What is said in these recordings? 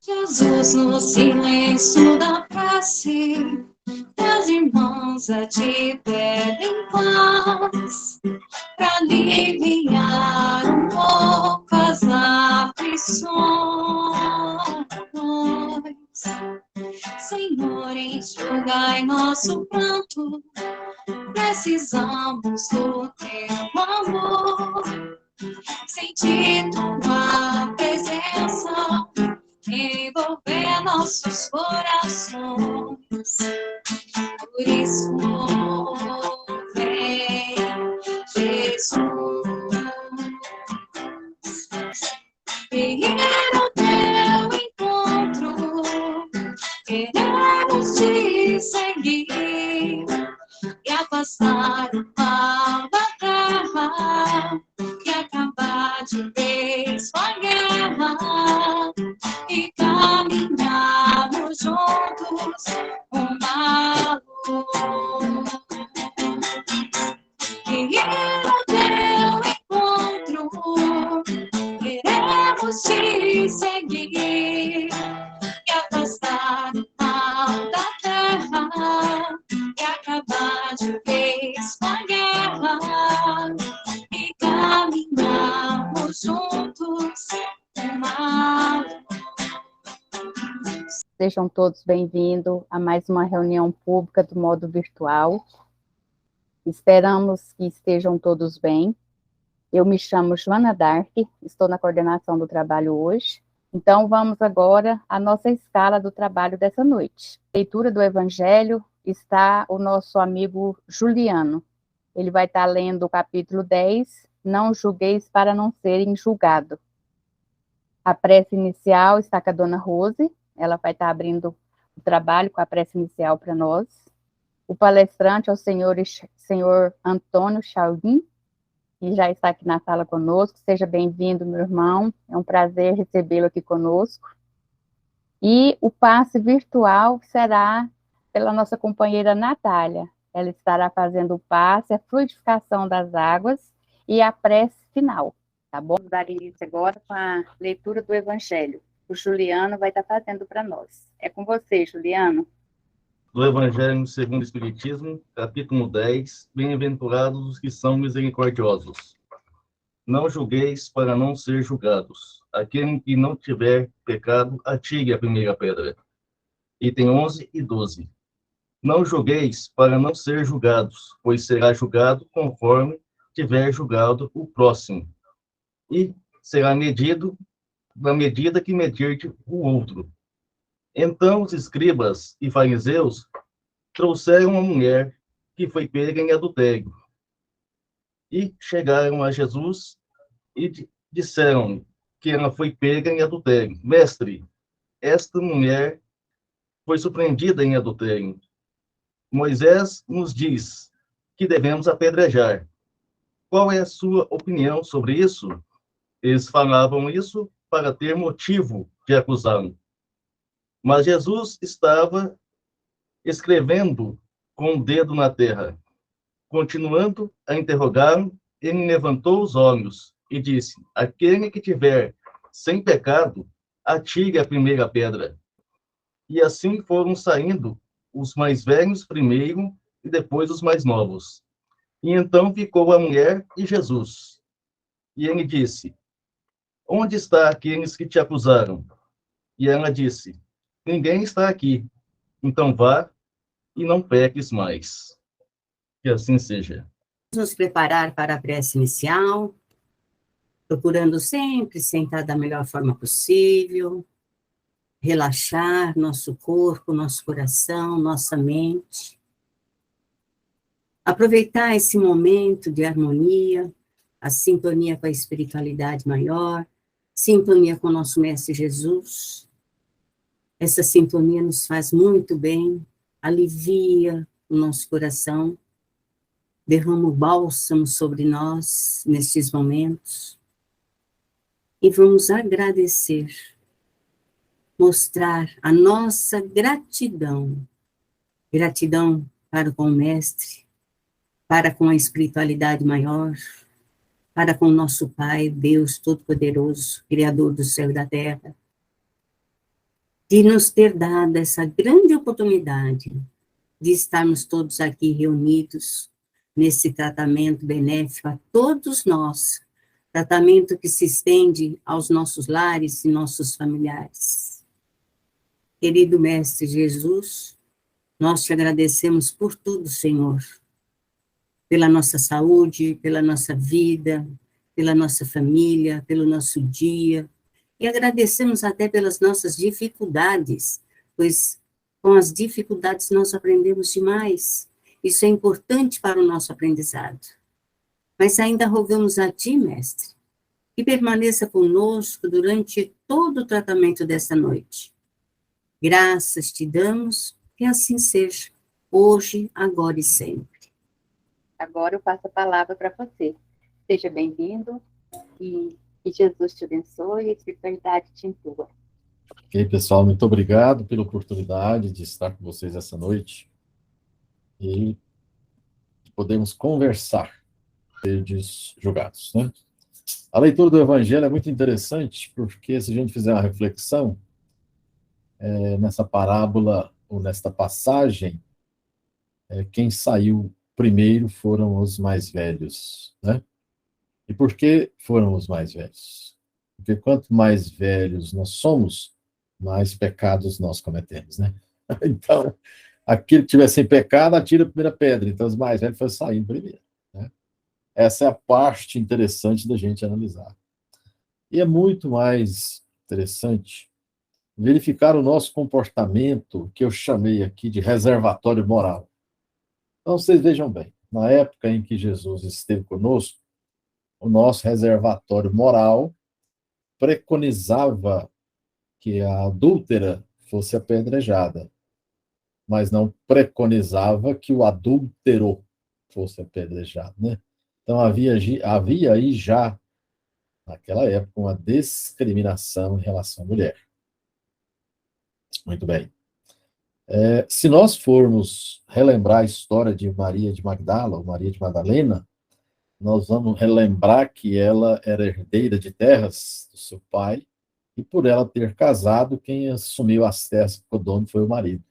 Jesus, no silêncio da prece, meus irmãos a ti pedem paz, para aliviar um pouco as aflições. Senhor, enxugai nosso pranto, precisamos do teu amor. Sentir tua presença envolver nossos corações. Por isso, vem, Jesus. Ir ao teu encontro, queremos te seguir e afastar o mal da terra e acabar de vez com a guerra e caminharmos juntos uma luz. E ir ao teu encontro, queremos te seguir e afastar o mal da terra e acabar de vez com a guerra e caminharmos juntos uma luz. Sejam todos bem-vindos a mais uma reunião pública do modo virtual. Esperamos que estejam todos bem. Eu me chamo Joana Dark, estou na coordenação do trabalho hoje. Então, vamos agora à nossa escala do trabalho dessa noite. Leitura do Evangelho está o nosso amigo Juliano. Ele vai estar lendo o capítulo 10, Não julgueis para não serem julgados. A prece inicial está com a dona Rose, ela vai estar abrindo o trabalho com a prece inicial para nós. O palestrante é o senhor Antônio Chauvin, que já está aqui na sala conosco. Seja bem-vindo, meu irmão. É um prazer recebê-lo aqui conosco. E o passe virtual será pela nossa companheira Natália. Ela estará fazendo o passe, a fluidificação das águas e a prece final, tá bom? Vamos dar início agora com a leitura do Evangelho. O Juliano vai estar fazendo para nós. É com você, Juliano. Do Evangelho segundo o Espiritismo, capítulo 10, Bem-aventurados os que são misericordiosos. Não julgueis para não ser julgados. Aquele que não tiver pecado, atire a primeira pedra. Item 11 e 12. Não julgueis para não ser julgados, pois será julgado conforme tiver julgado o próximo. E será medido na medida que medir o outro. Então os escribas e fariseus trouxeram uma mulher que foi pega em adultério. E chegaram a Jesus e disseram que ela foi pega em adultério. Mestre, esta mulher foi surpreendida em adultério. Moisés nos diz que devemos apedrejar. Qual é a sua opinião sobre isso? Eles falavam isso para ter motivo de acusá-lo. Mas Jesus estava escrevendo com o dedo na terra. Continuando a interrogá-lo, ele levantou os olhos e disse: aquele que tiver sem pecado, atire a primeira pedra. E assim foram saindo os mais velhos primeiro e depois os mais novos. E então ficou a mulher e Jesus. E ele disse: onde estão aqueles que te acusaram? E ela disse: ninguém está aqui. Então vá e não peques mais. Que assim seja. Nos preparar para a prece inicial, procurando sempre sentar da melhor forma possível, relaxar nosso corpo, nosso coração, nossa mente. Aproveitar esse momento de harmonia, a sintonia com a espiritualidade maior, sintonia com o nosso Mestre Jesus. Essa sintonia nos faz muito bem, alivia o nosso coração, derrama o bálsamo sobre nós nestes momentos. E vamos agradecer, mostrar a nossa gratidão. Gratidão para com o Mestre, para com a espiritualidade maior, para com o nosso Pai, Deus Todo-Poderoso, Criador do céu e da terra. de nos ter dado essa grande oportunidade de estarmos todos aqui reunidos nesse tratamento benéfico a todos nós, tratamento que se estende aos nossos lares e nossos familiares. Querido Mestre Jesus, nós te agradecemos por tudo, Senhor, pela nossa saúde, pela nossa vida, pela nossa família, pelo nosso dia, e agradecemos até pelas nossas dificuldades, pois com as dificuldades nós aprendemos demais. Isso é importante para o nosso aprendizado. Mas ainda rogamos a Ti, Mestre, que permaneça conosco durante todo o tratamento desta noite. Graças te damos, que assim seja, hoje, agora e sempre. Agora eu passo a palavra para você. Seja bem-vindo e que Jesus te abençoe e a espiritualidade te intua. Ok, pessoal, muito obrigado pela oportunidade de estar com vocês essa noite e podemos conversar, seres julgados, né? A leitura do Evangelho é muito interessante, porque se a gente fizer uma reflexão, nessa parábola, ou nesta passagem, quem saiu primeiro foram os mais velhos, né? E por que foram os mais velhos? Porque quanto mais velhos nós somos, mais pecados nós cometemos, né? Então, aquele que tiver sem pecado, atira a primeira pedra. Então, os mais velhos foram saindo primeiro, né? Essa é a parte interessante da gente analisar. E é muito mais interessante verificar o nosso comportamento, que eu chamei aqui de reservatório moral. Então, vocês vejam bem, na época em que Jesus esteve conosco, o nosso reservatório moral preconizava que a adúltera fosse apedrejada, mas não preconizava que o adúltero fosse apedrejado, né? Então havia aí já, naquela época, uma discriminação em relação à mulher. Muito bem. Se nós formos relembrar a história de Maria de Magdala, ou Maria de Madalena, nós vamos relembrar que ela era herdeira de terras do seu pai, e por ela ter casado, quem assumiu as terras do dono foi o marido,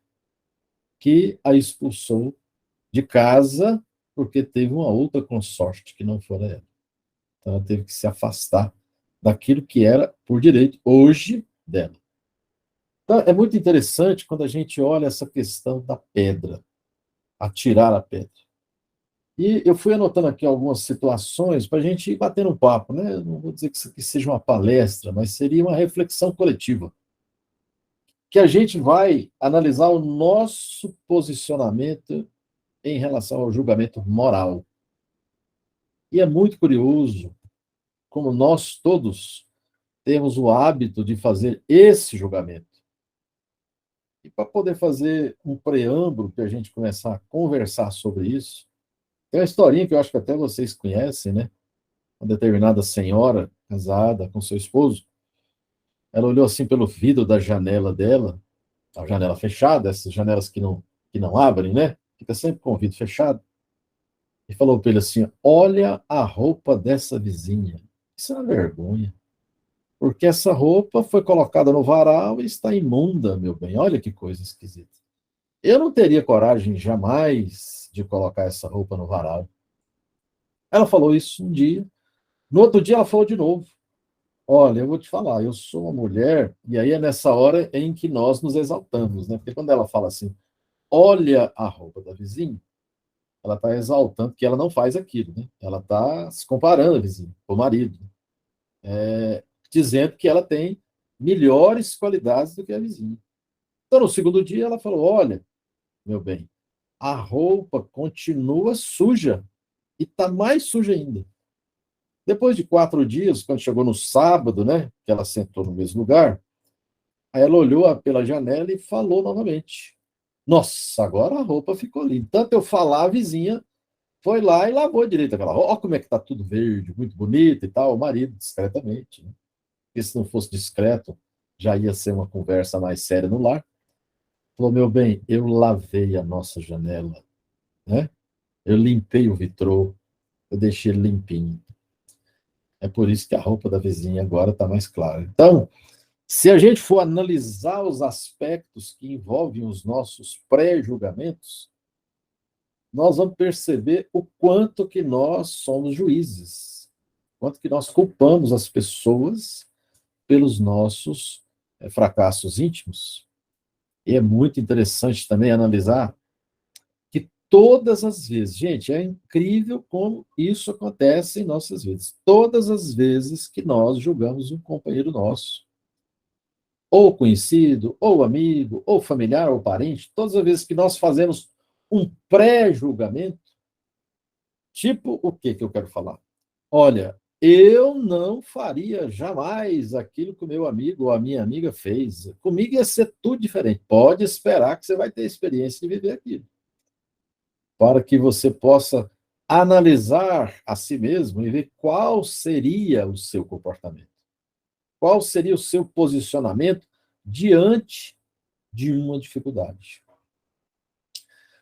que a expulsou de casa porque teve uma outra consorte que não fora ela. Então ela teve que se afastar daquilo que era, por direito, hoje dela. Então é muito interessante quando a gente olha essa questão da pedra, atirar a pedra. E eu fui anotando aqui algumas situações para a gente ir batendo um papo, né? Não vou dizer que isso aqui seja uma palestra, mas seria uma reflexão coletiva. Que a gente vai analisar o nosso posicionamento em relação ao julgamento moral. E é muito curioso como nós todos temos o hábito de fazer esse julgamento. E para poder fazer um preâmbulo, para a gente começar a conversar sobre isso, tem uma historinha que eu acho que até vocês conhecem, né? Uma determinada senhora casada com seu esposo, ela olhou assim pelo vidro da janela dela, a janela fechada, essas janelas que não abrem, né? Fica sempre com o vidro fechado. E falou para ele assim: olha a roupa dessa vizinha. Isso é uma vergonha. Porque essa roupa foi colocada no varal e está imunda, meu bem. Olha que coisa esquisita. Eu não teria coragem jamais de colocar essa roupa no varal. Ela falou isso um dia. No outro dia ela falou de novo. Olha, eu vou te falar, eu sou uma mulher, e aí é nessa hora em que nós nos exaltamos, né? Porque quando ela fala assim, olha a roupa da vizinha, ela está exaltando que ela não faz aquilo, né? Ela está se comparando a vizinha, o marido, dizendo que ela tem melhores qualidades do que a vizinha. Então, no segundo dia, ela falou, olha, meu bem, a roupa continua suja, e está mais suja ainda. Depois de 4 dias, quando chegou no sábado, né, que ela sentou no mesmo lugar, aí ela olhou pela janela e falou novamente. Nossa, agora a roupa ficou linda. Tanto eu falar, a vizinha foi lá e lavou direito aquela roupa. Olha como é que está tudo verde, muito bonito e tal. O marido, discretamente, né? Porque se não fosse discreto, já ia ser uma conversa mais séria no lar. Falou, meu bem, eu lavei a nossa janela, né? Eu limpei o vitrô, eu deixei ele limpinho. É por isso que a roupa da vizinha agora está mais clara. Então, Se a gente for analisar os aspectos que envolvem os nossos pré-julgamentos, nós vamos perceber o quanto que nós somos juízes, quanto que nós culpamos as pessoas pelos nossos fracassos íntimos. E é muito interessante também analisar que todas as vezes, gente, é incrível como isso acontece em nossas vidas. Todas as vezes que nós julgamos um companheiro nosso, ou conhecido, ou amigo, ou familiar, ou parente, todas as vezes que nós fazemos um pré-julgamento, tipo o que eu quero falar? Olha, eu não faria jamais aquilo que o meu amigo ou a minha amiga fez. Comigo ia ser tudo diferente. Pode esperar que você vai ter experiência de viver aquilo. Para que você possa analisar a si mesmo e ver qual seria o seu comportamento. Qual seria o seu posicionamento diante de uma dificuldade.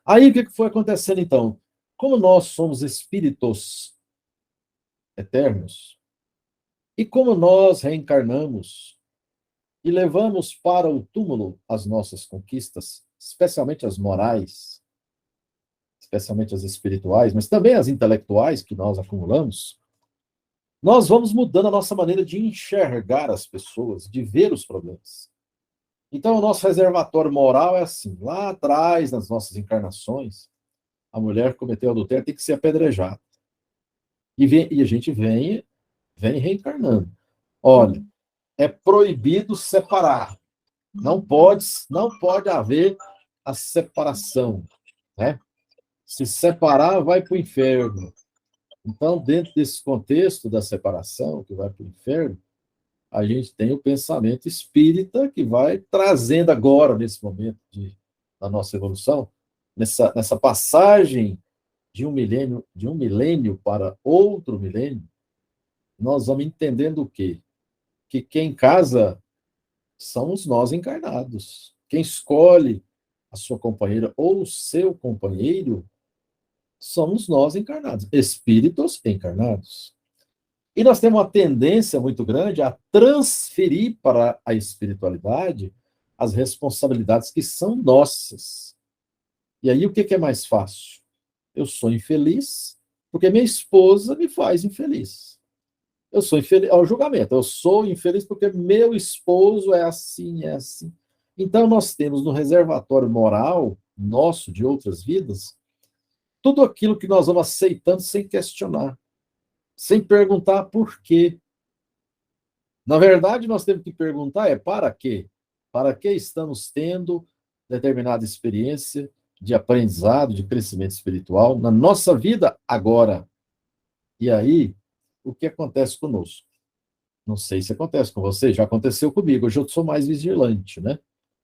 Aí, o que foi acontecendo, então? Como nós somos espíritos eternos, e como nós reencarnamos e levamos para o túmulo as nossas conquistas, especialmente as morais, especialmente as espirituais, mas também as intelectuais que nós acumulamos, nós vamos mudando a nossa maneira de enxergar as pessoas, de ver os problemas. Então, o nosso reservatório moral é assim, lá atrás, nas nossas encarnações, a mulher que cometeu adultério tem que ser apedrejada. E a gente vem reencarnando. Olha, é proibido separar. Não pode haver a separação, né? Se separar, vai para o inferno. Então, dentro desse contexto da separação, que vai para o inferno, a gente tem o pensamento espírita que vai trazendo agora, nesse momento da nossa evolução, nessa passagem de um milênio para outro milênio, nós vamos entendendo o quê? Que quem casa somos nós encarnados. Quem escolhe a sua companheira ou o seu companheiro somos nós encarnados, espíritos encarnados. E nós temos uma tendência muito grande a transferir para a espiritualidade as responsabilidades que são nossas. E aí o que é mais fácil? Eu sou infeliz porque minha esposa me faz infeliz. Eu sou infeliz, é o julgamento, eu sou infeliz porque meu esposo é assim, é assim. Então nós temos no reservatório moral nosso de outras vidas tudo aquilo que nós vamos aceitando sem questionar, sem perguntar por quê. Na verdade, nós temos que perguntar para quê? Para que estamos tendo determinada experiência de aprendizado, de crescimento espiritual na nossa vida agora? E aí, o que acontece conosco? Não sei se acontece com você, já aconteceu comigo. Hoje eu sou mais vigilante, né?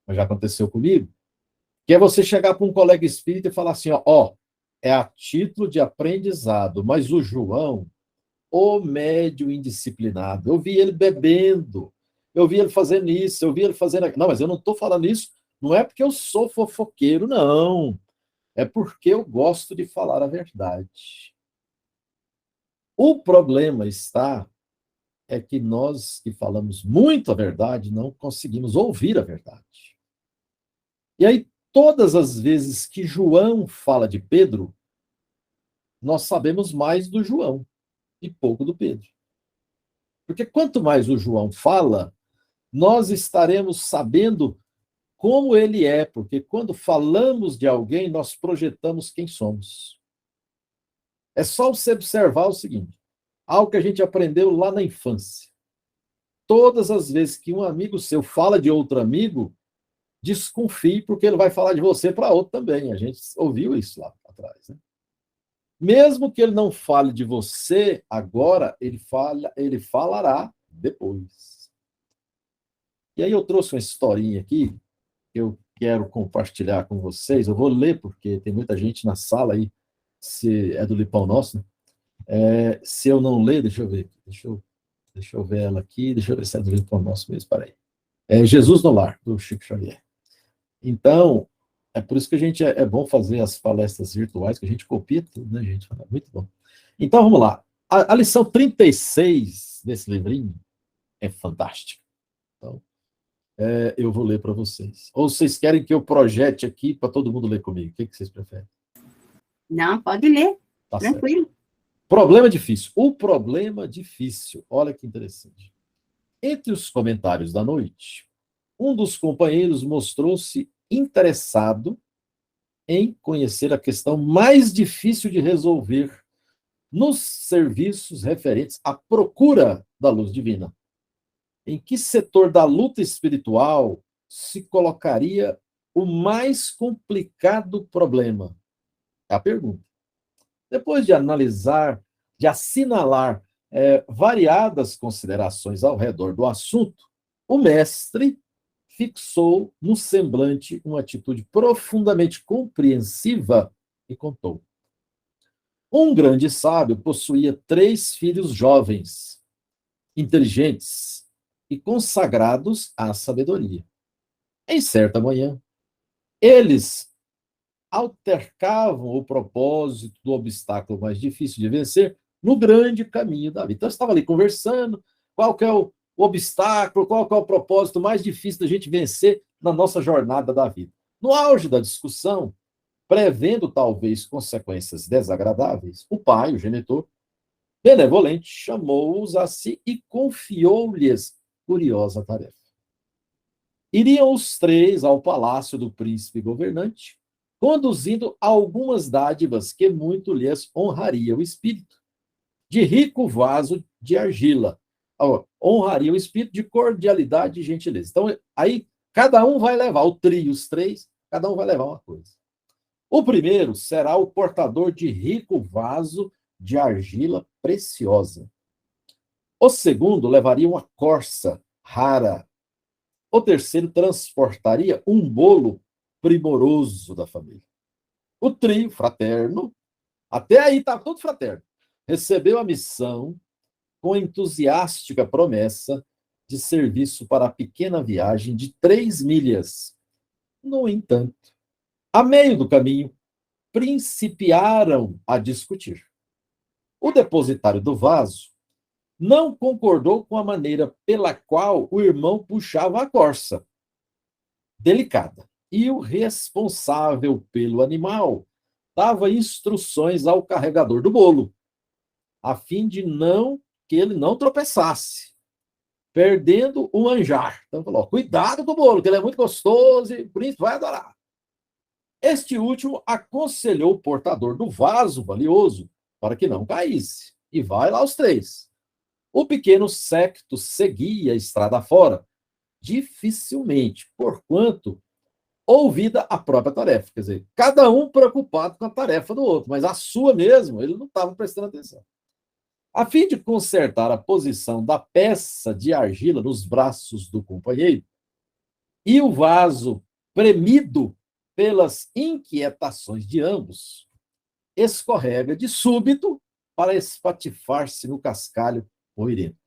Mas já aconteceu comigo. Que é você chegar para um colega espírita e falar assim, ó, é a título de aprendizado, mas o João, o médio indisciplinado, eu vi ele bebendo, eu vi ele fazendo isso, eu vi ele fazendo aquilo. Não, mas eu não estou falando isso, não é porque eu sou fofoqueiro, não. É porque eu gosto de falar a verdade. O problema é que nós que falamos muito a verdade não conseguimos ouvir a verdade. E aí, todas as vezes que João fala de Pedro, nós sabemos mais do João e pouco do Pedro. Porque quanto mais o João fala, nós estaremos sabendo como ele é, porque quando falamos de alguém, nós projetamos quem somos. É só você observar o seguinte, algo que a gente aprendeu lá na infância. Todas as vezes que um amigo seu fala de outro amigo, desconfie, porque ele vai falar de você para outro também. A gente ouviu isso lá atrás, né? Mesmo que ele não fale de você agora, ele falará depois. E aí eu trouxe uma historinha aqui, que eu quero compartilhar com vocês. Eu vou ler, porque tem muita gente na sala aí, se é do Lipão Nosso, né? Se eu não ler, deixa eu ver. Deixa eu ver ela aqui, deixa eu ver se é do Lipão Nosso mesmo, peraí. É Jesus no Lar, do Chico Xavier. Então, é por isso que a gente é bom fazer as palestras virtuais, que a gente copia tudo, né, gente? É muito bom. Então, vamos lá. A lição 36 desse livrinho é fantástica. Então, eu vou ler para vocês. Ou vocês querem que eu projete aqui para todo mundo ler comigo? O que vocês preferem? Não, pode ler, Tá certo. tranquilo. Problema difícil. O problema difícil. Olha que interessante. Entre os comentários da noite, um dos companheiros mostrou-se interessado em conhecer a questão mais difícil de resolver nos serviços referentes à procura da luz divina. Em que setor da luta espiritual se colocaria o mais complicado problema? É a pergunta. Depois de analisar, de assinalar variadas considerações ao redor do assunto, o mestre fixou no semblante uma atitude profundamente compreensiva e contou. Um grande sábio possuía 3 filhos jovens, inteligentes e consagrados à sabedoria. Em certa manhã, eles altercavam o propósito do obstáculo mais difícil de vencer no grande caminho da vida. Então, estava ali conversando, qual que é o obstáculo, qual que é o propósito mais difícil da gente vencer na nossa jornada da vida. No auge da discussão, prevendo talvez consequências desagradáveis, o pai, o genitor, benevolente, chamou-os a si e confiou-lhes curiosa tarefa. Iriam os 3 ao palácio do príncipe governante, conduzindo algumas dádivas que muito lhes honraria o espírito. De rico vaso de argila, honraria o espírito de cordialidade e gentileza. Então, aí, cada um vai levar, o trio, os 3, cada um vai levar uma coisa. O primeiro será o portador de rico vaso de argila preciosa. O segundo levaria uma corça rara. O terceiro transportaria um bolo primoroso da família. O trio fraterno, até aí está tudo fraterno, recebeu a missão com entusiástica promessa de serviço para a pequena viagem de 3 milhas. No entanto, a meio do caminho, principiaram a discutir. O depositário do vaso não concordou com a maneira pela qual o irmão puxava a corça, delicada, e o responsável pelo animal dava instruções ao carregador do bolo, a fim de que ele não tropeçasse, perdendo o manjar. Então falou, cuidado com o bolo, que ele é muito gostoso e o príncipe vai adorar. Este último aconselhou o portador do vaso valioso para que não caísse. E vai lá os 3. O pequeno séquito seguia a estrada fora, dificilmente, porquanto ouvida a própria tarefa. Quer dizer, cada um preocupado com a tarefa do outro, mas a sua mesmo, ele não estava prestando atenção. A fim de consertar a posição da peça de argila nos braços do companheiro e o vaso premido pelas inquietações de ambos, escorrega de súbito para espatifar-se no cascalho poeirento.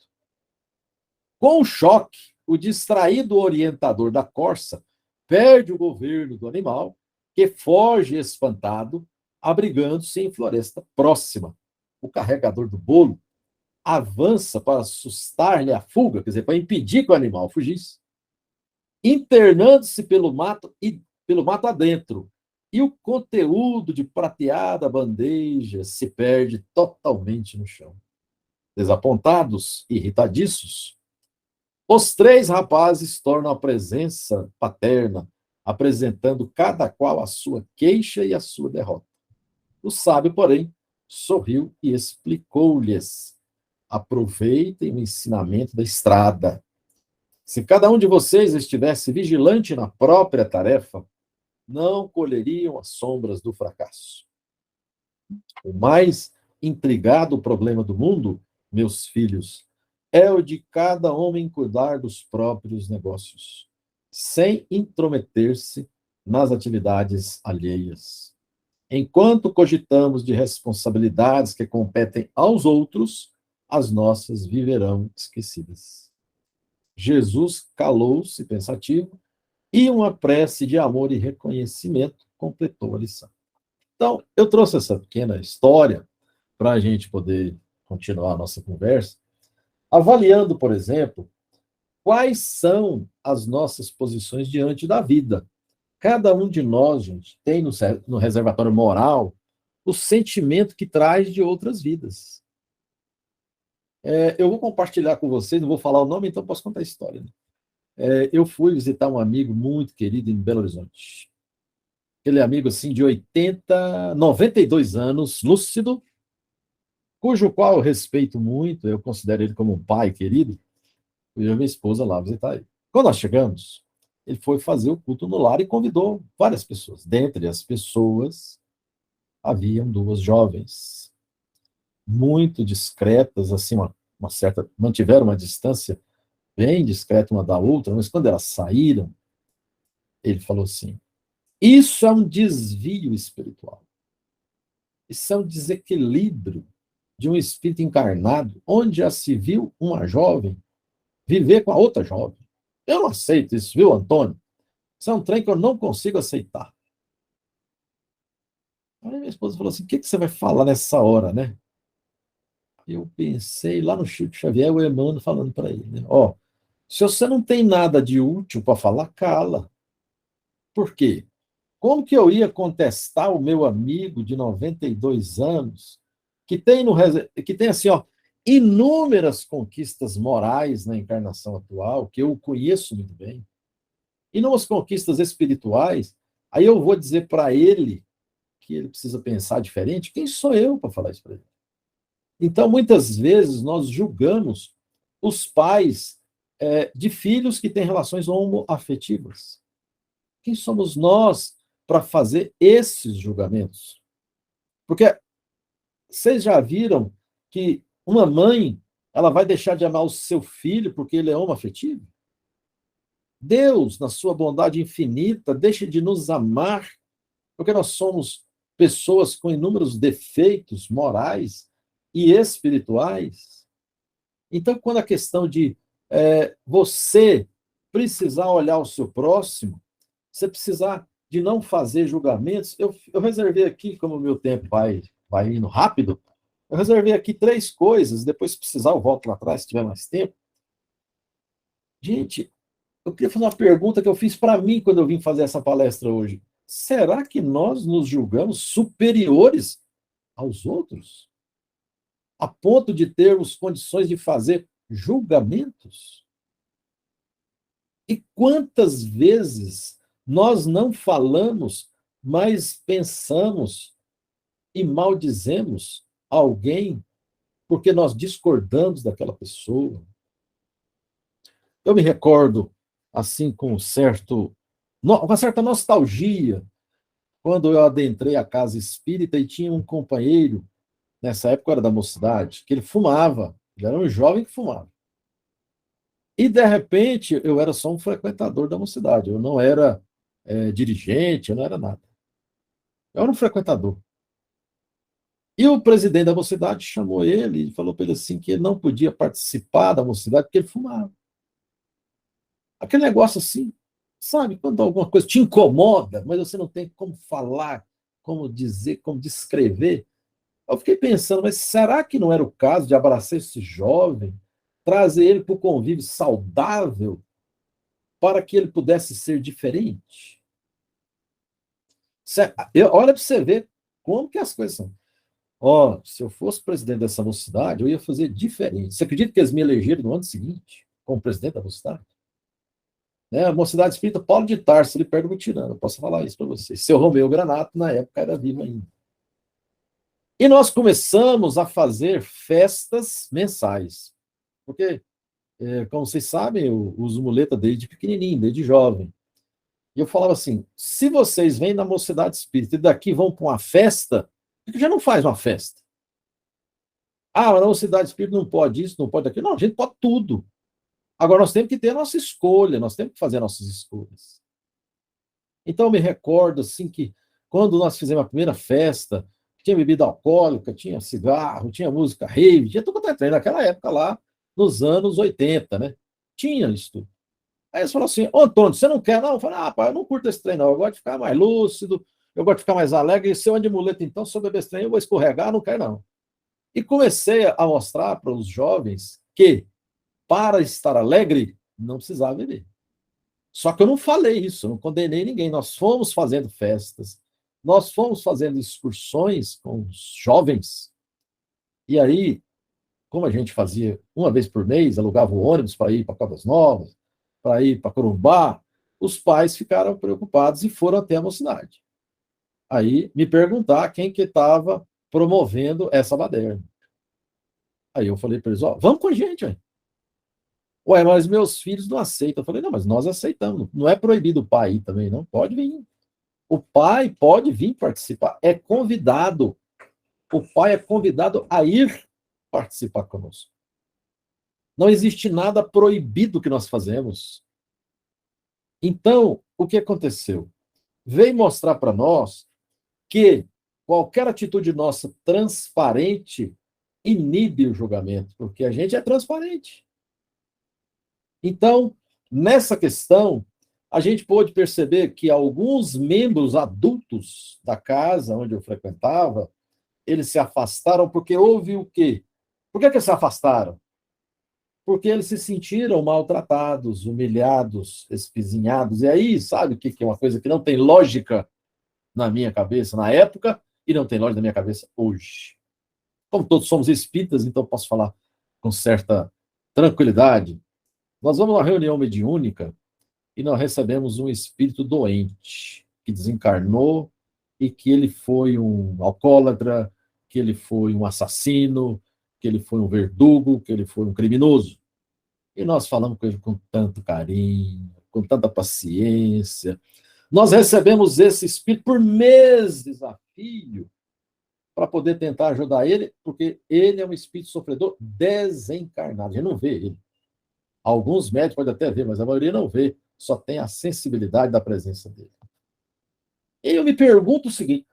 Com o choque, o distraído orientador da corça perde o governo do animal, que foge espantado, abrigando-se em floresta próxima. O carregador do bolo avança para assustar-lhe a fuga, quer dizer, para impedir que o animal fugisse, internando-se pelo mato adentro, e o conteúdo de prateada bandeja se perde totalmente no chão. Desapontados, irritadiços, os 3 rapazes tornam a presença paterna, apresentando cada qual a sua queixa e a sua derrota. O sábio, porém, sorriu e explicou-lhes: aproveitem o ensinamento da estrada. Se cada um de vocês estivesse vigilante na própria tarefa, não colheriam as sombras do fracasso. O mais intrigado problema do mundo, meus filhos, é o de cada homem cuidar dos próprios negócios, sem intrometer-se nas atividades alheias. Enquanto cogitamos de responsabilidades que competem aos outros, as nossas viverão esquecidas. Jesus calou-se pensativo e uma prece de amor e reconhecimento completou a lição. Então, eu trouxe essa pequena história para a gente poder continuar a nossa conversa, avaliando, por exemplo, quais são as nossas posições diante da vida. Cada um de nós, gente, tem no reservatório moral o sentimento que traz de outras vidas. Eu vou compartilhar com vocês, não vou falar o nome, então posso contar a história. Né? Eu fui visitar um amigo muito querido em Belo Horizonte. Aquele amigo, assim, de 92 anos, lúcido, cujo qual eu respeito muito, eu considero ele como um pai querido, e a minha esposa lá visitar ele. Quando nós chegamos, ele foi fazer o culto no lar e convidou várias pessoas. Dentre as pessoas, haviam duas jovens, muito discretas, assim, uma certa, mantiveram uma distância bem discreta uma da outra, mas quando elas saíram, ele falou assim, isso é um desvio espiritual. Isso é um desequilíbrio de um espírito encarnado, onde já se viu uma jovem viver com a outra jovem. Eu não aceito isso, viu, Antônio? Isso é um trem que eu não consigo aceitar. Aí minha esposa falou assim, o que você vai falar nessa hora, né? Eu pensei lá no Chico Xavier, o Emmanuel falando para ele, né? Ó, se você não tem nada de útil para falar, cala. Por quê? Como que eu ia contestar o meu amigo de 92 anos, que tem assim, ó, inúmeras conquistas morais na encarnação atual, que eu conheço muito bem, inúmeras conquistas espirituais, aí eu vou dizer para ele que ele precisa pensar diferente? Quem sou eu para falar isso para ele? Então, muitas vezes, nós julgamos os pais de filhos que têm relações homoafetivas. Quem somos nós para fazer esses julgamentos? Porque vocês já viram que uma mãe ela vai deixar de amar o seu filho porque ele é homoafetivo? Deus, na sua bondade infinita, deixa de nos amar porque nós somos pessoas com inúmeros defeitos morais e espirituais. Então, quando a questão de você precisar olhar o seu próximo, você precisar de não fazer julgamentos, eu reservei aqui, como o meu tempo vai indo rápido, eu reservei aqui 3 coisas, depois se precisar eu volto lá atrás, se tiver mais tempo. Gente, eu queria fazer uma pergunta que eu fiz para mim quando eu vim fazer essa palestra hoje. Será que nós nos julgamos superiores aos outros? A ponto de termos condições de fazer julgamentos? E quantas vezes nós não falamos, mas pensamos e maldizemos alguém porque nós discordamos daquela pessoa? Eu me recordo, assim, com uma certa nostalgia, quando eu adentrei a casa espírita e tinha um companheiro, nessa época era da mocidade, que ele fumava, ele era um jovem que fumava. E, de repente, eu era só um frequentador da mocidade, eu não era dirigente, eu não era nada. Eu era um frequentador. E o presidente da mocidade chamou ele e falou para ele assim que ele não podia participar da mocidade porque ele fumava. Aquele negócio assim, sabe, quando alguma coisa te incomoda, mas você não tem como falar, como dizer, como descrever. Eu fiquei pensando, mas será que não era o caso de abraçar esse jovem, trazer ele para o convívio saudável, para que ele pudesse ser diferente? Olha para você ver como que as coisas são. Se eu fosse presidente dessa mocidade, eu ia fazer diferente. Você acredita que eles me elegeram no ano seguinte como presidente da mocidade? A Mocidade Espírita Paulo de Tarso, ali perto do Mutirana, eu posso falar isso para vocês. Seu Romeu Granato, na época, era vivo ainda. E nós começamos a fazer festas mensais. Porque, como vocês sabem, eu uso muleta desde pequenininho, desde jovem. E eu falava assim, se vocês vêm na Mocidade Espírita e daqui vão para uma festa, por que já não faz uma festa? Mas na Mocidade Espírita não pode isso, não pode aquilo. Não, a gente pode tudo. Agora, nós temos que ter a nossa escolha, nós temos que fazer nossas escolhas. Então, eu me recordo, assim, que quando nós fizemos a primeira festa, tinha bebida alcoólica, tinha cigarro, tinha música rave, tinha tudo quanto é trem, naquela época lá, nos anos 80, né? Tinha isso tudo. Aí eles falaram assim, Antônio, você não quer, não? Eu falei, pai, eu não curto esse trem, não. Eu gosto de ficar mais lúcido, eu gosto de ficar mais alegre, e se eu ando de muleta, então, se eu beber esse trem, eu vou escorregar, não quero, não. E comecei a mostrar para os jovens que, para estar alegre, não precisava beber. Só que eu não falei isso, eu não condenei ninguém. Nós fomos fazendo festas, nós fomos fazendo excursões com os jovens. E aí, como a gente fazia uma vez por mês, alugava o ônibus para ir para Caldas Novas, para ir para Corumbá, os pais ficaram preocupados e foram até a mocidade. Aí me perguntar quem que estava promovendo essa baderna. Aí eu falei para eles, ó, vamos com a gente, ué. Ué, mas meus filhos não aceitam. Eu falei, não, mas nós aceitamos. Não é proibido o pai ir também, não. Pode vir. O pai pode vir participar. É convidado. O pai é convidado a ir participar conosco. Não existe nada proibido que nós fazemos. Então, o que aconteceu? Veio mostrar para nós que qualquer atitude nossa transparente inibe o julgamento, porque a gente é transparente. Então, nessa questão, a gente pôde perceber que alguns membros adultos da casa onde eu frequentava, eles se afastaram porque houve o quê? Por que se afastaram? Porque eles se sentiram maltratados, humilhados, espizinhados. E aí, sabe o que é uma coisa que não tem lógica na minha cabeça na época e não tem lógica na minha cabeça hoje? Como todos somos espíritas, então posso falar com certa tranquilidade. Nós vamos a uma reunião mediúnica e nós recebemos um espírito doente que desencarnou e que ele foi um alcoólatra, que ele foi um assassino, que ele foi um verdugo, que ele foi um criminoso. E nós falamos com ele com tanto carinho, com tanta paciência. Nós recebemos esse espírito por meses a fio para poder tentar ajudar ele, porque ele é um espírito sofredor desencarnado. A gente não vê ele. Alguns médicos podem até ver, mas a maioria não vê. Só tem a sensibilidade da presença dele. E eu me pergunto o seguinte,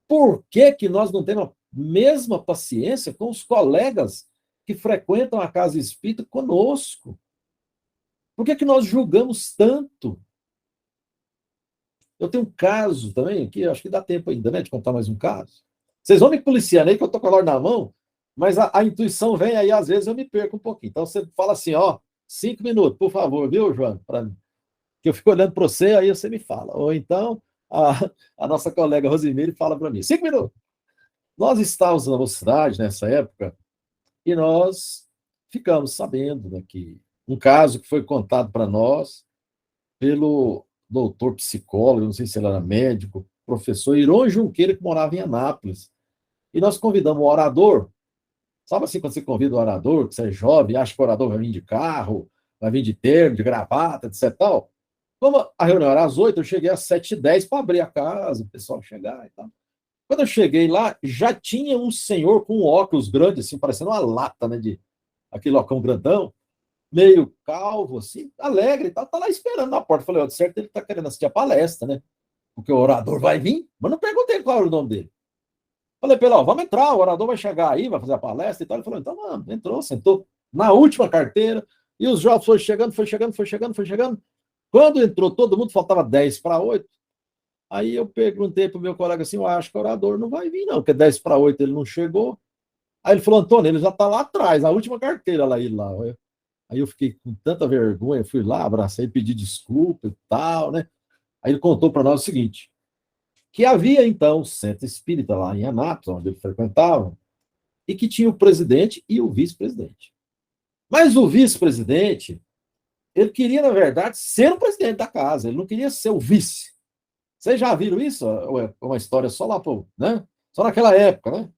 por que nós não temos a mesma paciência com os colegas que frequentam a casa espírita conosco? Por que nós julgamos tanto? Eu tenho um caso também, que acho que dá tempo ainda, né, de contar mais um caso. Vocês vão me policiando aí, que eu estou com a hora na mão, mas a intuição vem aí, às vezes eu me perco um pouquinho. Então você fala assim, ó, 5 minutos, por favor, viu, João? Para mim. Que eu fico olhando para você, aí você me fala. Ou então, a nossa colega Rosimeire fala para mim, 5 minutos. Nós estávamos na mocidade nessa época e nós ficamos sabendo, né, que um caso que foi contado para nós pelo doutor psicólogo, não sei se ele era médico, professor Iron Junqueira, que morava em Anápolis. E nós convidamos o orador. Sabe assim, quando você convida o orador, que você é jovem, acha que o orador vai vir de carro, vai vir de terno, de gravata, etc. Tal. Como a reunião era às 8, eu cheguei às 7h10 para abrir a casa, o pessoal chegar e tal. Quando eu cheguei lá, já tinha um senhor com um óculos grande, assim, parecendo uma lata, né, de aquele óculos grandão, meio calvo, assim, alegre e tal, tá lá esperando na porta. Falei, ó, de certo ele tá querendo assistir a palestra, né? Porque o orador vai vir, mas não perguntei qual era o nome dele. Falei pra ele, ó, vamos entrar, o orador vai chegar aí, vai fazer a palestra e tal. Ele falou, então, mano, entrou, sentou na última carteira, e os jovens foram chegando, foi chegando. Quando entrou todo mundo, faltava 7:50. Aí eu perguntei pro meu colega assim, eu acho que o orador não vai vir, não, porque 7:50 ele não chegou. Aí ele falou, Antônio, ele já tá lá atrás, na última carteira lá, ele lá. Aí eu fiquei com tanta vergonha, fui lá, abracei, pedi desculpa e tal, né? Aí ele contou para nós o seguinte, que havia, então, um centro espírita lá em Anápolis, onde ele frequentava, e que tinha o presidente e o vice-presidente. Mas o vice-presidente, ele queria, na verdade, ser o presidente da casa, ele não queria ser o vice. Vocês já viram isso? Ou é uma história só lá, né? Só naquela época, né?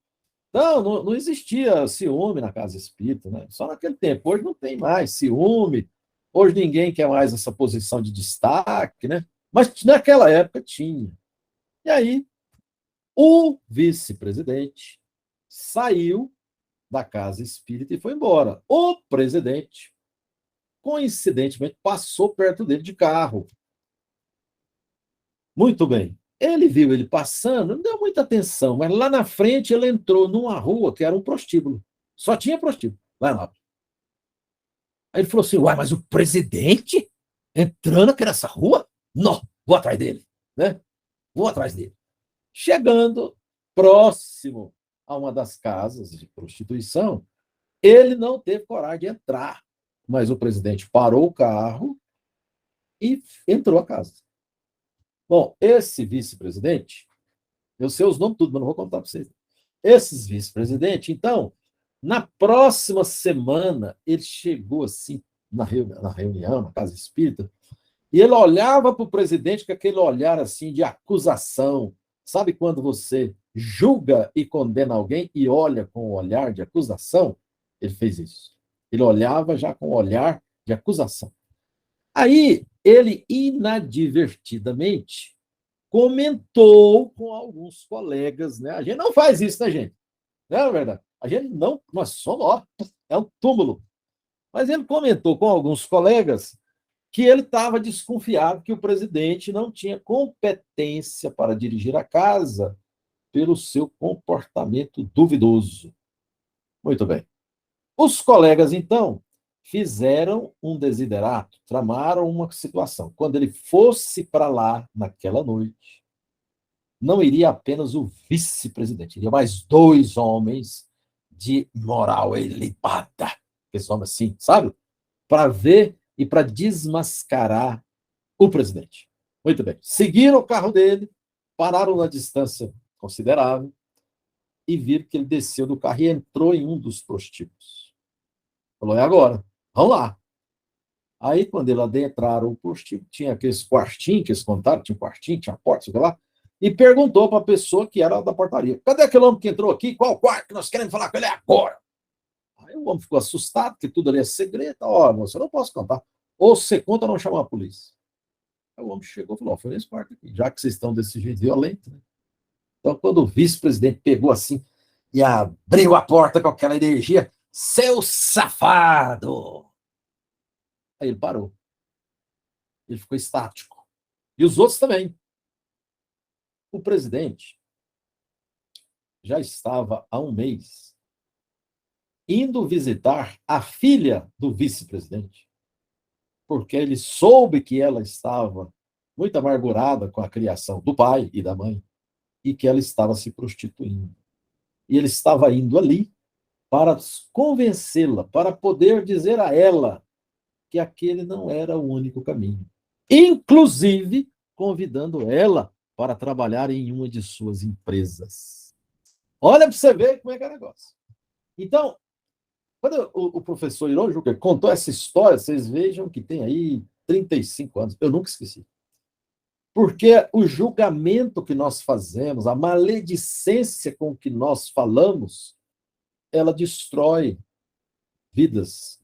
Não existia ciúme na casa espírita, né? Só naquele tempo. Hoje não tem mais ciúme, hoje ninguém quer mais essa posição de destaque, né? Mas naquela época tinha. E aí, o vice-presidente saiu da casa espírita e foi embora. O presidente, coincidentemente, passou perto dele de carro. Muito bem. Ele viu ele passando, não deu muita atenção, mas lá na frente ele entrou numa rua que era um prostíbulo. Só tinha prostíbulo. Vai lá. Aí ele falou assim, uai, mas o presidente entrando aqui nessa rua? Não, vou atrás dele, né? Vou atrás dele. Chegando próximo a uma das casas de prostituição, ele não teve coragem de entrar. mas o presidente parou o carro e entrou a casa. Bom, esse vice-presidente, eu sei os nomes tudo, mas não vou contar para vocês. Esses vice-presidentes, então, na próxima semana, ele chegou assim, na reunião, na casa espírita, e ele olhava para o presidente com aquele olhar assim de acusação. Sabe quando você julga e condena alguém e olha com o olhar de acusação? Ele fez isso. Ele olhava já com o olhar de acusação. Aí, ele inadvertidamente comentou com alguns colegas, né? A gente não faz isso, né, gente? Não é verdade? A gente não, nós somos, ó, é um túmulo. Mas ele comentou com alguns colegas que ele estava desconfiado que o presidente não tinha competência para dirigir a casa pelo seu comportamento duvidoso. Muito bem. Os colegas, então, fizeram um desiderato, tramaram uma situação. Quando ele fosse para lá, naquela noite, não iria apenas o vice-presidente, iria mais 2 homens de moral elevada, esse homem assim, sabe? Para ver e para desmascarar o presidente. Muito bem. Seguiram o carro dele, pararam na distância considerável e viram que ele desceu do carro e entrou em um dos prostíbulos. Falou, é agora, vamos lá. Aí, quando ele adentraram o prostíbulo, tinha aqueles quartinhos que eles contaram, tinha um quartinho, tinha porta, sei lá, e perguntou para a pessoa que era da portaria, cadê aquele homem que entrou aqui? Qual quarto que nós queremos falar com ele agora? Aí o homem ficou assustado, porque tudo ali é segredo. Ó, moça, eu não posso contar. Ou você conta ou não chama a polícia. Aí o homem chegou e falou, foi nesse quarto aqui, já que vocês estão desse jeito violento, né? Então, quando o vice-presidente pegou assim e abriu a porta com aquela energia, seu safado! Aí ele parou. Ele ficou estático. E os outros também. O presidente já estava há um mês indo visitar a filha do vice-presidente, porque ele soube que ela estava muito amargurada com a criação do pai e da mãe e que ela estava se prostituindo. E ele estava indo ali para convencê-la, para poder dizer a ela que aquele não era o único caminho. Inclusive, convidando ela para trabalhar em uma de suas empresas. Olha para você ver como é que é o negócio. Então, quando o professor Iron Juca contou essa história, vocês vejam que tem aí 35 anos. Eu nunca esqueci. Porque o julgamento que nós fazemos, a maledicência com que nós falamos, ela destrói vidas.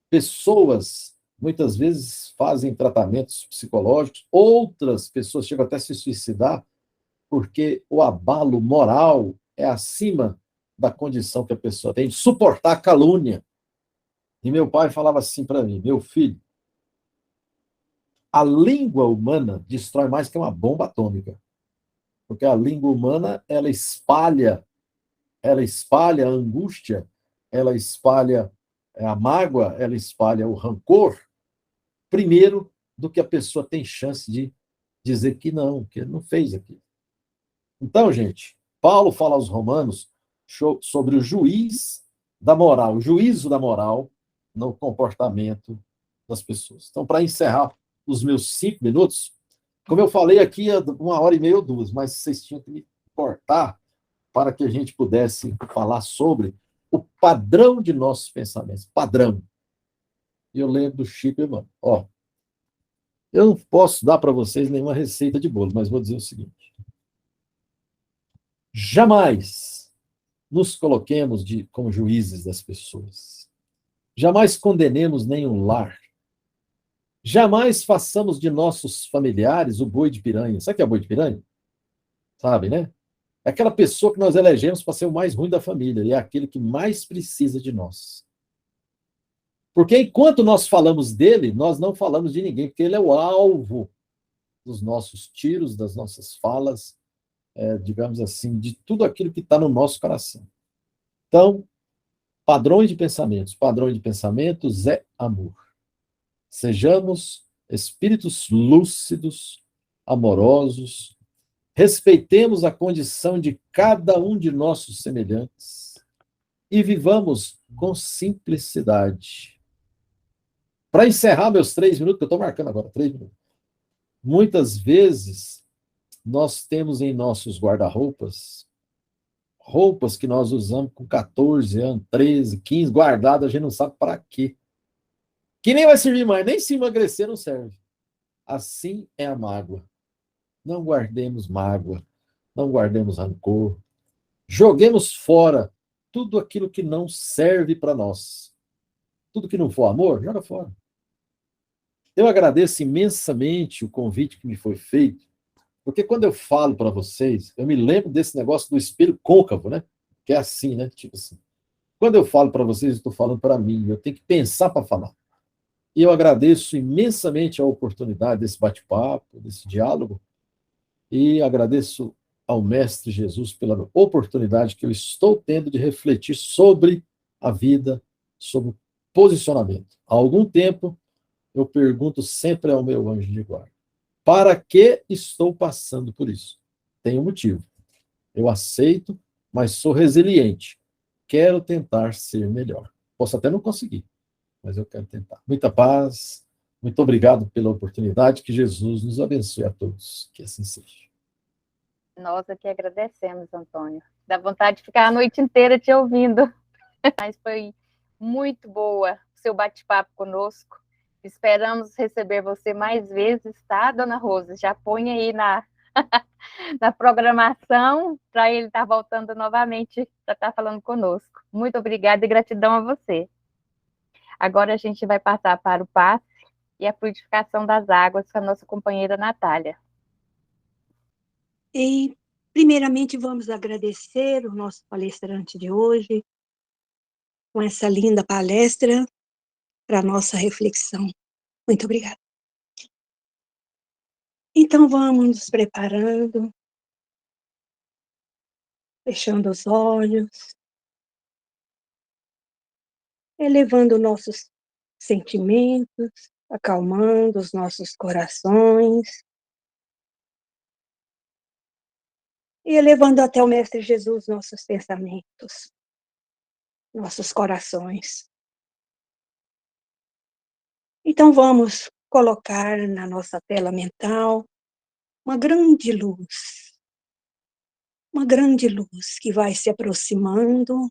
Pessoas, muitas vezes, fazem tratamentos psicológicos, outras pessoas chegam até a se suicidar, porque o abalo moral é acima da condição que a pessoa tem de suportar a calúnia. E meu pai falava assim para mim, meu filho, a língua humana destrói mais que uma bomba atômica. Porque a língua humana, ela espalha a angústia, ela espalha a mágoa, ela espalha o rancor, primeiro do que a pessoa tem chance de dizer que ele não fez aquilo. Então, gente, Paulo fala aos Romanos sobre o juiz da moral, o juízo da moral no comportamento das pessoas. Então, para encerrar os meus 5 minutos, como eu falei aqui, 1h30 ou 2, mas vocês tinham que me cortar para que a gente pudesse falar sobre o padrão de nossos pensamentos. Padrão. E eu lembro do Chico e Emmanuel. Ó, eu não posso dar para vocês nenhuma receita de bolo, mas vou dizer o seguinte. Jamais nos coloquemos como juízes das pessoas. Jamais condenemos nenhum lar. Jamais façamos de nossos familiares o boi de piranha. Sabe o que é boi de piranha? Sabe, né? É aquela pessoa que nós elegemos para ser o mais ruim da família, e é aquele que mais precisa de nós. Porque enquanto nós falamos dele, nós não falamos de ninguém, porque ele é o alvo dos nossos tiros, das nossas falas, digamos assim, de tudo aquilo que está no nosso coração. Então, padrões de pensamentos é amor. Sejamos espíritos lúcidos, amorosos, respeitemos a condição de cada um de nossos semelhantes e vivamos com simplicidade. Para encerrar meus 3 minutos, que eu estou marcando agora, 3 minutos. Muitas vezes, nós temos em nossos guarda-roupas roupas que nós usamos com 14 anos, 13, 15, guardadas, a gente não sabe para quê. Que nem vai servir mais, nem se emagrecer não serve. Assim é a mágoa. Não guardemos mágoa, não guardemos rancor. Joguemos fora tudo aquilo que não serve para nós. Tudo que não for amor, joga fora. Eu agradeço imensamente o convite que me foi feito, porque quando eu falo para vocês, eu me lembro desse negócio do espelho côncavo, né? Que é assim, né? Tipo assim. Quando eu falo para vocês, eu estou falando para mim, eu tenho que pensar para falar. E eu agradeço imensamente a oportunidade desse bate-papo, desse diálogo, e agradeço ao Mestre Jesus pela oportunidade que eu estou tendo de refletir sobre a vida, sobre o posicionamento. Há algum tempo, eu pergunto sempre ao meu anjo de guarda: para que estou passando por isso? Tem um motivo. Eu aceito, mas sou resiliente. Quero tentar ser melhor. Posso até não conseguir, mas eu quero tentar. Muita paz. Muito obrigado pela oportunidade. Que Jesus nos abençoe a todos. Que assim seja. Nós aqui agradecemos, Antônio. Dá vontade de ficar a noite inteira te ouvindo. Mas foi muito boa o seu bate-papo conosco. Esperamos receber você mais vezes, tá, dona Rosa? Já põe aí na programação para ele estar voltando novamente para estar falando conosco. Muito obrigada e gratidão a você. Agora a gente vai passar para o passe e a fluidificação das águas com a nossa companheira Natália. E, primeiramente, vamos agradecer o nosso palestrante de hoje, com essa linda palestra para a nossa reflexão. Muito obrigada. Então, vamos nos preparando, fechando os olhos, elevando nossos sentimentos, acalmando os nossos corações, e elevando até o Mestre Jesus nossos pensamentos, nossos corações. Então, vamos colocar na nossa tela mental uma grande luz que vai se aproximando,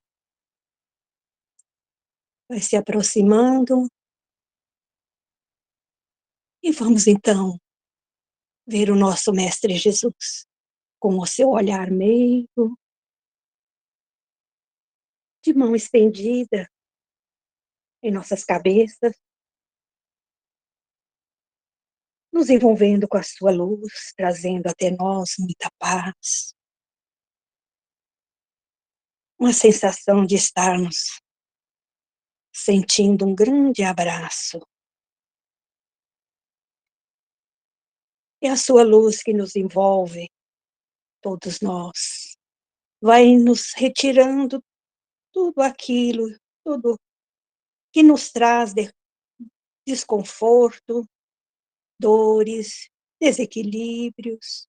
e vamos então ver o nosso Mestre Jesus com o seu olhar meigo, de mão estendida em nossas cabeças, nos envolvendo com a sua luz, trazendo até nós muita paz, uma sensação de estarmos sentindo um grande abraço. E a sua luz que nos envolve, todos nós, vai nos retirando tudo aquilo, tudo que nos traz desconforto, dores, desequilíbrios,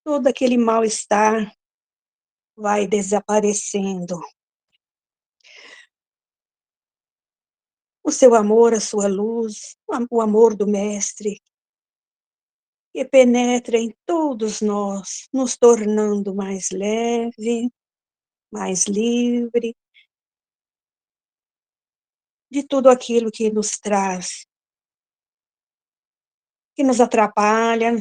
todo aquele mal-estar vai desaparecendo. O seu amor, a sua luz, o amor do Mestre, que penetra em todos nós, nos tornando mais leve, mais livre, de tudo aquilo que nos traz, que nos atrapalha,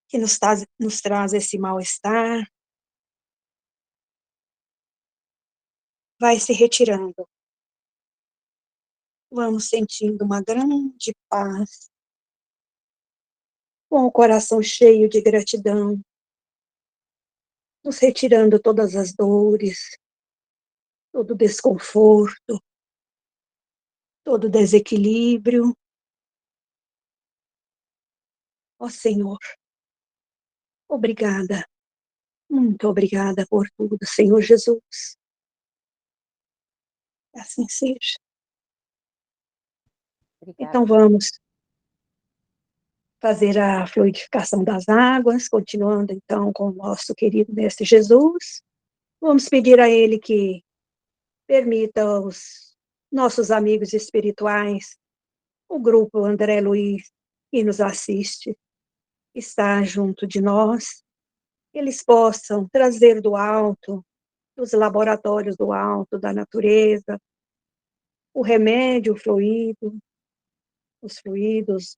que nos traz esse mal-estar, vai se retirando. Vamos sentindo uma grande paz, com o coração cheio de gratidão, nos retirando todas as dores, todo o desconforto, todo o desequilíbrio. Ó Senhor, obrigada, muito obrigada por tudo, Senhor Jesus. Assim seja. Obrigada. Então vamos fazer a fluidificação das águas, continuando então com o nosso querido Mestre Jesus. Vamos pedir a Ele que permita os nossos amigos espirituais, o grupo André Luiz, que nos assiste, está junto de nós, eles possam trazer do alto, dos laboratórios do alto, da natureza, o remédio, o fluido, os fluidos,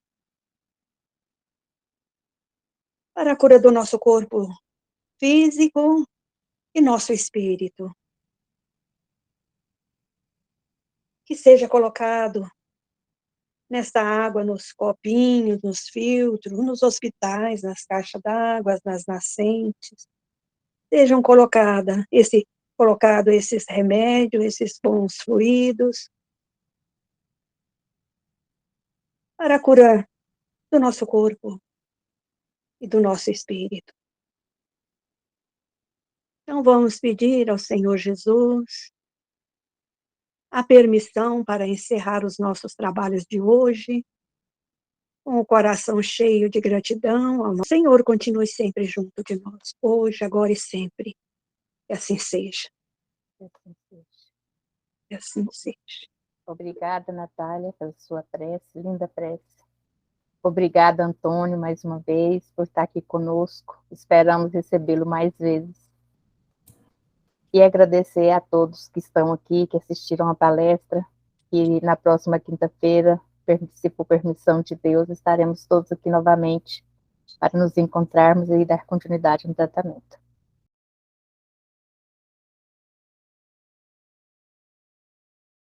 para a cura do nosso corpo físico e nosso espírito. Que seja colocado nesta água, nos copinhos, nos filtros, nos hospitais, nas caixas d'água, nas nascentes, sejam colocados esses remédios, esses bons fluidos, para a cura do nosso corpo e do nosso espírito. Então vamos pedir ao Senhor Jesus a permissão para encerrar os nossos trabalhos de hoje, com o coração cheio de gratidão ao nosso Senhor, continue sempre junto de nós, hoje, agora e sempre. Que assim seja. Que assim seja. Que assim seja. Obrigada, Natália, pela sua prece, linda prece. Obrigada, Antônio, mais uma vez, por estar aqui conosco. Esperamos recebê-lo mais vezes. E agradecer a todos que estão aqui, que assistiram a palestra, e na próxima quinta-feira, se por permissão de Deus, estaremos todos aqui novamente para nos encontrarmos e dar continuidade no tratamento.